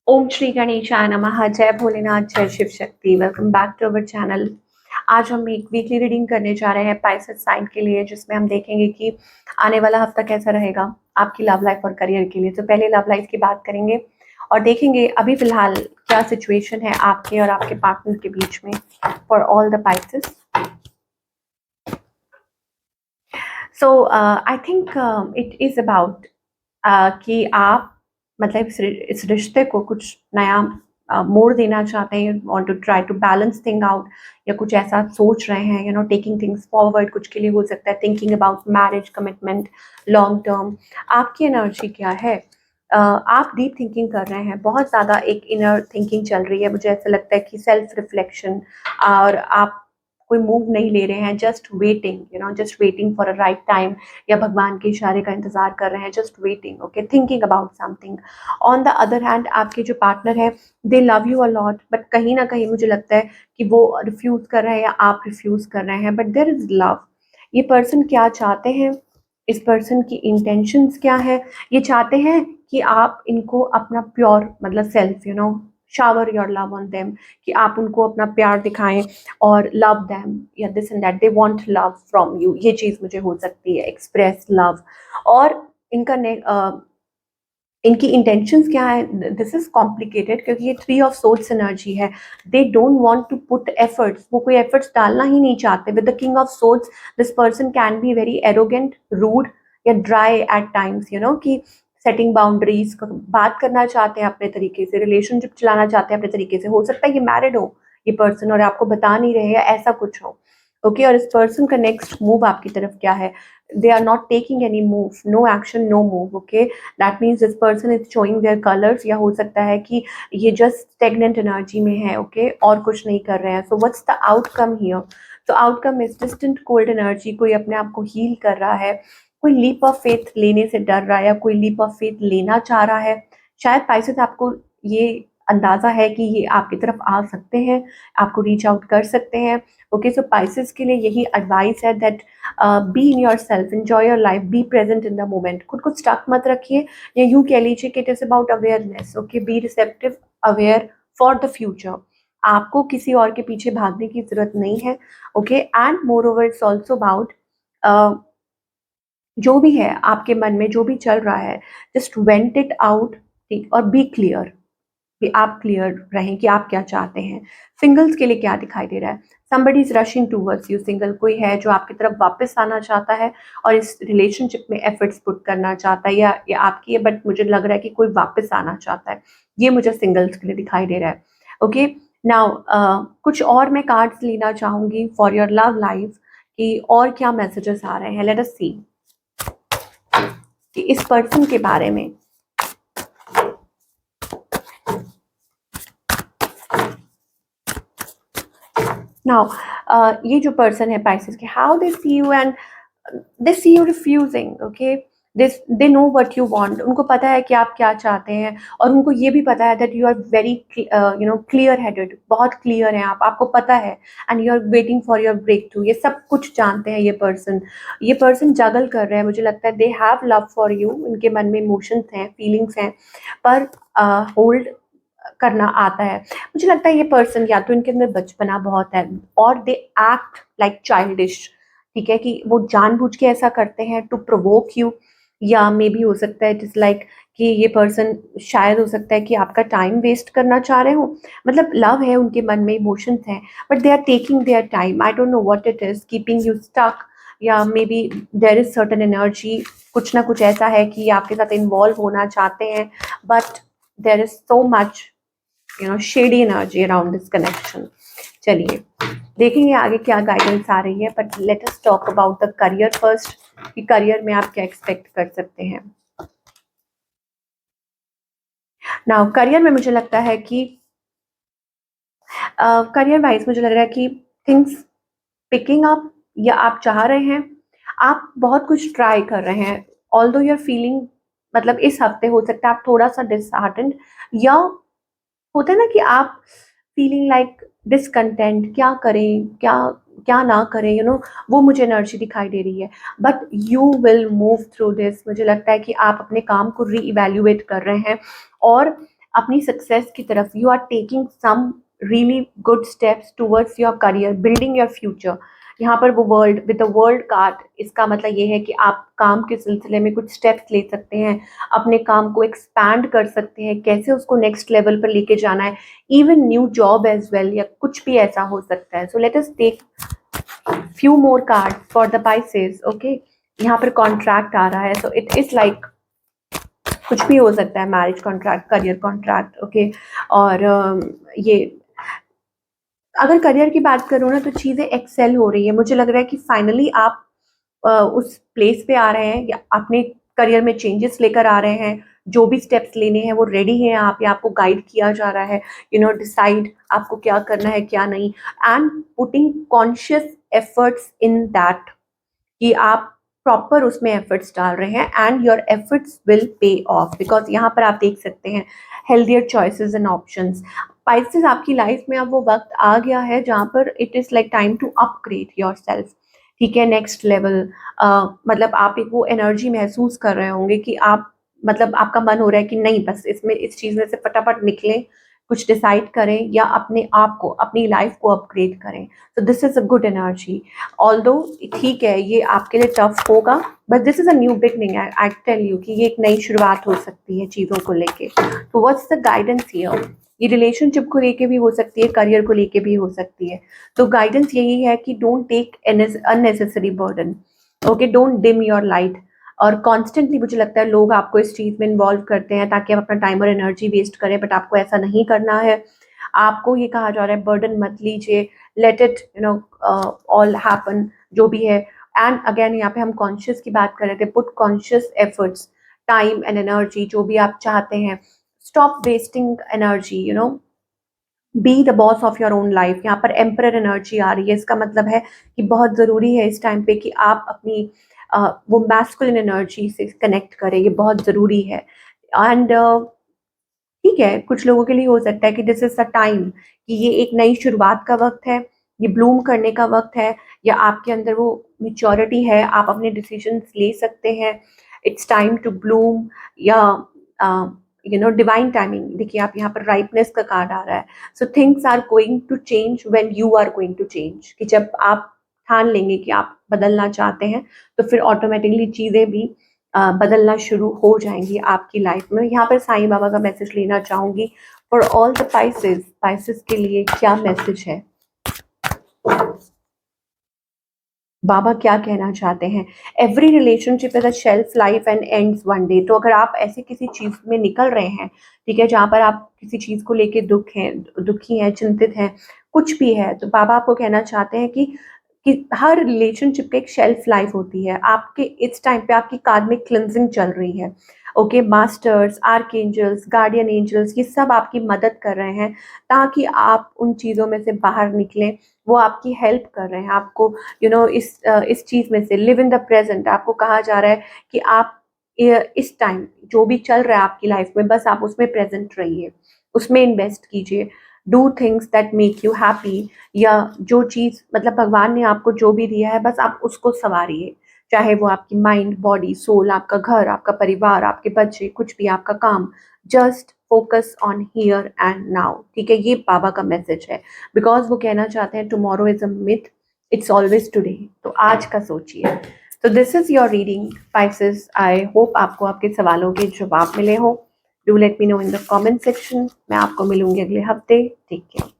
ओम श्री गणेशाय नमः। जय भोलेनाथ, जय Shiv Shakti. Welcome back to our channel. आज हम एक वीकली रीडिंग करने जा रहे हैं पाइसेस साइन के लिए, जिसमें हम देखेंगे कि आने वाला हफ्ता कैसा रहेगा आपकी लव लाइफ और करियर के लिए। तो पहले लव लाइफ की बात करेंगे और देखेंगे अभी फिलहाल क्या सिचुएशन है आपके और आपके पार्टनर के बीच में for all the Pisces. So I think it is about कि आप मतलब इस रिश्ते को कुछ नया मोड़ देना चाहते हैं, want to try to balance thing out, या कुछ ऐसा सोच रहे हैं, टेकिंग थिंग्स फॉरवर्ड। कुछ के लिए हो सकता है thinking about marriage, commitment, long term. आपकी एनर्जी क्या है? आप डीप थिंकिंग कर रहे हैं, बहुत ज़्यादा एक इनर थिंकिंग चल रही है। मुझे ऐसा लगता है कि सेल्फ रिफ्लेक्शन, और आप कोई मूव नहीं ले रहे हैं, just waiting, just waiting for a right time, या भगवान के इशारे का इंतजार कर रहे हैं, just waiting, okay, thinking about something. On the other hand आपके जो पार्टनर है, दे love you a lot, but कहीं ना कहीं मुझे लगता है कि वो रिफ्यूज कर रहे हैं या आप रिफ्यूज कर रहे हैं, बट देयर इज लव। ये पर्सन क्या चाहते हैं? इस पर्सन की इंटेंशंस क्या है? ये चाहते हैं कि आप इनको अपना प्योर मतलब self, shower your love on them, कि आप उनको अपना प्यार दिखाएं और लव देम, या this and that, they want love from you. ये चीज़ मुझे हो सकती है, एक्सप्रेस लव। और इनका इनकी इंटेंशंस क्या है? दिस इज कॉम्प्लिकेटेड, क्योंकि ये थ्री ऑफ सोल्स एनर्जी है। They don't want to put efforts, वो कोई एफर्ट्स डालना ही नहीं चाहते। With the king of souls, this person can be very arrogant, rude, या ड्राई एट टाइम्स, कि सेटिंग बाउंड्रीज, बात करना चाहते हैं अपने तरीके से, रिलेशनशिप चलाना चाहते हैं अपने तरीके से। हो सकता है ये मैरिड हो ये पर्सन और आपको बता नहीं रहे, या ऐसा कुछ हो, ओके। और इस पर्सन का नेक्स्ट मूव आपकी तरफ क्या है? They are not taking any move, no action, no move, okay. That means this person is showing their colours, या हो सकता है कि ये जस्ट स्टेगनेंट एनर्जी में है, ओके, और कुछ नहीं कर रहे हैं। So what's the outcome here? तो outcome is distant cold energy. कोई अपने आप को हील कर रहा है, कोई लीप ऑफ फेथ लेने से डर रहा है, या कोई लीप ऑफ फेथ लेना चाह रहा है। शायद पाइसेस आपको ये अंदाजा है कि ये आपकी तरफ आ सकते हैं, आपको रीच आउट कर सकते हैं, ओके। सो पाइसेस के लिए यही एडवाइस है that be in your self, enjoy your life, be present in the moment. खुद को स्टक मत रखिए, या यूं कह लीजिए कि it is about awareness, okay. Be receptive, aware for the future. आपको किसी और के पीछे भागने की जरूरत नहीं है, okay. And more over it's also about जो भी है आपके मन में, जो भी चल रहा है, जस्ट वेंट इट आउट, ठीक, और बी क्लियर, कि आप क्लियर रहें कि आप क्या चाहते हैं। सिंगल्स के लिए क्या दिखाई दे रहा है? somebody is rushing towards you, single कोई है जो आपकी तरफ वापस आना चाहता है और इस रिलेशनशिप में एफर्ट्स पुट करना चाहता है, या आपकी है, बट मुझे लग रहा है कि कोई वापस आना चाहता है। ये मुझे सिंगल्स के लिए दिखाई दे रहा है, ओके। नाउ कुछ और मैं कार्ड्स लेना चाहूंगी फॉर योर लव लाइफ, कि और क्या मैसेजेस आ रहे हैं। लेट अस सी कि इस पर्सन के बारे में। नाउ ये जो पर्सन है पाइसेस के, how they see you, and they see you refusing, okay. They know what you want. उनको पता है कि आप क्या चाहते हैं, और उनको ये भी पता है that you are very clear headed, बहुत क्लियर हैं आप, आपको पता है, and you are waiting for your breakthrough. ये सब कुछ जानते हैं ये पर्सन जगल कर रहे हैं। मुझे लगता है they have love for you, इनके मन में इमोशंस हैं, फीलिंग्स हैं, पर होल्ड करना आता है। मुझे लगता है ये पर्सन, या तो इनके अंदर बचपना बहुत है, और दे एक्ट लाइक चाइल्डिश, ठीक है, कि वो जानबूझ के ऐसा करते हैं टू प्रोवोक यू, या मे बी हो सकता है इट इज लाइक कि ये पर्सन, शायद हो सकता है कि आपका टाइम वेस्ट करना चाह रहे हो। मतलब लव है उनके मन में, इमोशंस हैं, but they are taking their time. I don't know what it is keeping you stuck, या maybe there is certain energy, कुछ ना कुछ ऐसा है कि आपके साथ इन्वॉल्व होना चाहते हैं, but there is so much shady energy around this connection. चलिए देखेंगे आगे क्या गाइडेंस आ रही है, but let us talk about the career first, कि करियर में आप क्या एक्सपेक्ट कर सकते हैं। नाउ करियर में मुझे लगता है कि करियर वाइज मुझे लग रहा है कि थिंग्स पिकिंग अप, या आप चाह रहे हैं, आप बहुत कुछ ट्राई कर रहे हैं, ऑल्दो यूर फीलिंग, मतलब इस हफ्ते हो सकता है आप थोड़ा सा डिसहार्टेंड, या होता है ना कि आप फीलिंग लाइक डिसकंटेंट, क्या करें, क्या क्या ना करें, वो मुझे एनर्जी दिखाई दे रही है। But you will move through this. मुझे लगता है कि आप अपने काम को री इवेल्युएट कर रहे हैं, और अपनी सक्सेस की तरफ you are taking some really good steps towards your career, building your future. यहाँ पर वो world with the world card, इसका मतलब ये है कि आप काम के सिलसिले में कुछ स्टेप्स ले सकते हैं, अपने काम को एक्सपैंड कर सकते हैं, कैसे उसको नेक्स्ट लेवल पर लेके जाना है, even new job as well, या कुछ भी ऐसा हो सकता है। So let us take few more cards for the Pisces. Okay, यहाँ पर कॉन्ट्रैक्ट आ रहा है, सो इट इज लाइक कुछ भी हो सकता है, marriage contract, career contract. Okay, और ये अगर करियर की बात करूँ ना, तो चीज़ें एक्सेल हो रही है। मुझे लग रहा है कि फाइनली आप उस प्लेस पे आ रहे हैं, या अपने करियर में चेंजेस लेकर आ रहे हैं, जो भी स्टेप्स लेने हैं वो रेडी हैं आप, या आपको गाइड किया जा रहा है, डिसाइड आपको क्या करना है क्या नहीं, and putting conscious efforts in that, कि आप प्रॉपर उसमें एफर्ट्स डाल रहे हैं, and your efforts will pay off, because यहाँ पर आप देख सकते हैं healthier choices and options. Pisces, आपकी लाइफ में अब वो वक्त आ गया है जहाँ पर it is like time to upgrade yourself. ठीक है, नेक्स्ट लेवल, मतलब आप एक वो एनर्जी महसूस कर रहे होंगे कि आप, मतलब आपका मन हो रहा है कि नहीं, बस इसमें इस चीज़ में से फटाफट निकलें, कुछ डिसाइड करें, या अपने आप को, अपनी लाइफ को अपग्रेड करें। तो this is a good energy. Although ठीक है, ये आपके लिए टफ होगा, but this is a new beginning. I tell you कि ये एक नई शुरुआत हो सकती है चीज़ों को लेके। तो व्हाट्स द गाइडेंस हियर? ये रिलेशनशिप को लेके भी हो सकती है, करियर को लेके भी हो सकती है। तो गाइडेंस यही है कि don't take unnecessary burden. Okay, don't dim your light. और कॉन्स्टेंटली मुझे लगता है लोग आपको इस चीज़ में इन्वॉल्व करते हैं ताकि आप अपना टाइम और एनर्जी वेस्ट करें, बट आपको ऐसा नहीं करना है। आपको ये कहा जा रहा है बर्डन मत लीजिए, लेट इट ऑल हैपन, जो भी है। एंड अगेन यहाँ पे हम कॉन्शियस की बात कर रहे थे, put conscious efforts, time and energy, जो भी आप चाहते हैं, stop wasting energy, be the boss of your own life. यहाँ पर एम्परर एनर्जी आ रही है, इसका मतलब है कि बहुत ज़रूरी है इस टाइम पे कि आप अपनी वो मैस्कुलिन एनर्जी से कनेक्ट करें, ये बहुत ज़रूरी है। एंड ठीक है, कुछ लोगों के लिए हो सकता है कि दिस इज़ द टाइम, कि ये एक नई शुरुआत का वक्त है, ये ब्लूम करने का वक्त है, या आपके अंदर वो मैच्योरिटी है, आप अपने डिसीजंस ले सकते हैं। इट्स टाइम टू ब्लूम, या डिवाइन टाइमिंग। देखिए, आप यहाँ पर राइपनेस का कार्ड आ रहा है। So things are going to change when you are going to change, कि जब आप ठान लेंगे कि आप बदलना चाहते हैं, तो फिर ऑटोमेटिकली चीज़ें भी बदलना शुरू हो जाएंगी आपकी लाइफ में। यहाँ पर साईं बाबा का मैसेज लेना चाहूँगी for all the spices. Spices के लिए क्या मैसेज है, बाबा क्या कहना चाहते हैं? Every relationship is a shelf life and ends one day. तो अगर आप ऐसे किसी चीज़ में निकल रहे हैं, ठीक है, जहाँ पर आप किसी चीज़ को लेके दुखी हैं, चिंतित हैं, कुछ भी है, तो बाबा आपको कहना चाहते हैं कि हर रिलेशनशिप की एक शेल्फ लाइफ होती है। आपके इस टाइम पे आपकी कार्मिक क्लिनजिंग चल रही है। Okay, masters, archangels, guardian angels, ये सब आपकी मदद कर रहे हैं ताकि आप उन चीज़ों में से बाहर निकलें। वो आपकी हेल्प कर रहे हैं आपको, इस चीज़ में से लिव इन द प्रेजेंट। आपको कहा जा रहा है कि आप इस टाइम जो भी चल रहा है आपकी लाइफ में, बस आप उसमें प्रेजेंट रहिए, उसमें इन्वेस्ट कीजिए। Do things that make you happy, या जो चीज़, मतलब भगवान ने आपको जो भी दिया है, बस आप उसको संवारिए। चाहे वो आपकी माइंड, बॉडी, सोल, आपका घर, आपका परिवार, आपके बच्चे, कुछ भी, आपका काम। Just focus on here and now. ठीक है, ये बाबा का मैसेज है, बिकॉज वो कहना चाहते हैं tomorrow is a myth, it's always today. तो आज का सोचिए। तो this is your reading Pisces. I hope आपको आपके सवालों के जवाब मिले हो। Do let me know in the comment section. मैं आपको मिलूंगी अगले हफ्ते। Take care.